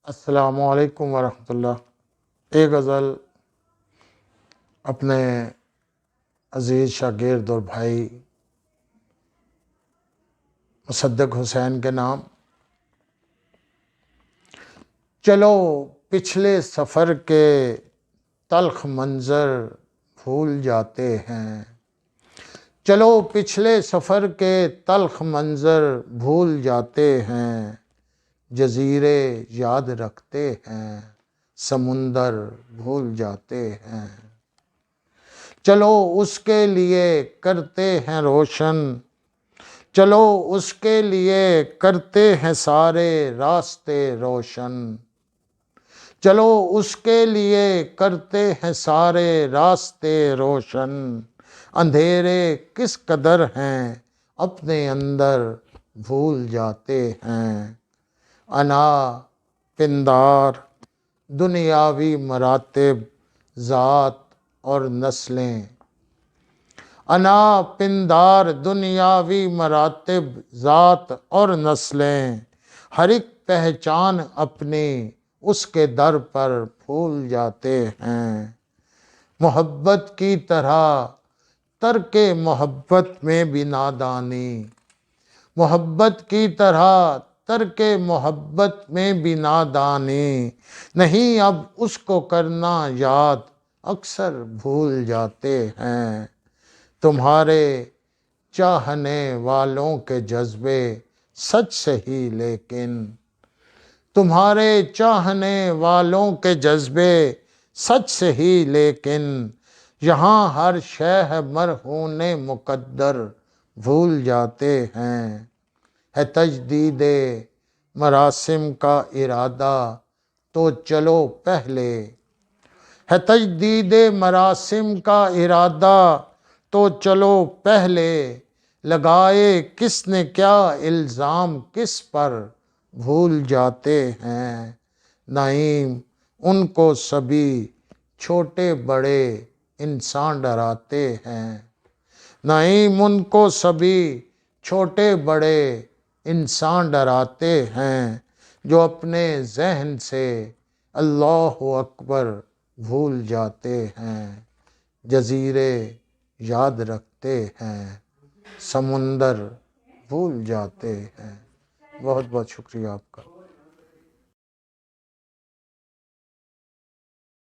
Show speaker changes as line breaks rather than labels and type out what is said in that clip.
السلام علیکم ورحمۃ اللہ۔ ایک غزل اپنے عزیز شاگرد اور بھائی مصدق حسین کے نام۔ چلو پچھلے سفر کے تلخ منظر بھول جاتے ہیں، چلو پچھلے سفر کے تلخ منظر بھول جاتے ہیں، جزیرے یاد رکھتے ہیں، سمندر بھول جاتے ہیں۔ چلو اس کے لیے کرتے ہیں روشن، چلو اس کے لیے کرتے ہیں سارے راستے روشن، چلو اس کے لیے کرتے ہیں سارے راستے روشن، اندھیرے کس قدر ہیں اپنے اندر بھول جاتے ہیں۔ انا پندار دنیاوی مراتب ذات اور نسلیں، انا پندار دنیاوی مراتب ذات اور نسلیں، ہر ایک پہچان اپنی اس کے در پر بھول جاتے ہیں۔ محبت کی طرح ترک محبت میں بھی نادانی، محبت کی طرح ترک محبت میں بھی نادانی، نہیں اب اس کو کرنا یاد اکثر بھول جاتے ہیں۔ تمہارے چاہنے والوں کے جذبے سچ سہی لیکن، تمہارے چاہنے والوں کے جذبے سچ سہی لیکن، یہاں ہر شے ہے مرہون مقدر بھول جاتے ہیں۔ ہے تجدید مراسم کا ارادہ تو چلو پہلے، ہے تجدید مراسم کا ارادہ تو چلو پہلے، لگائے کس نے کیا الزام کس پر بھول جاتے ہیں۔ نعیم ان کو سبھی چھوٹے بڑے انسان ڈراتے ہیں، نعیم ان کو سبھی چھوٹے بڑے انسان ڈراتے ہیں، جو اپنے ذہن سے اللہ اکبر بھول جاتے ہیں، جزیرے یاد رکھتے ہیں، سمندر بھول جاتے ہیں۔ بہت بہت شکریہ آپ کا۔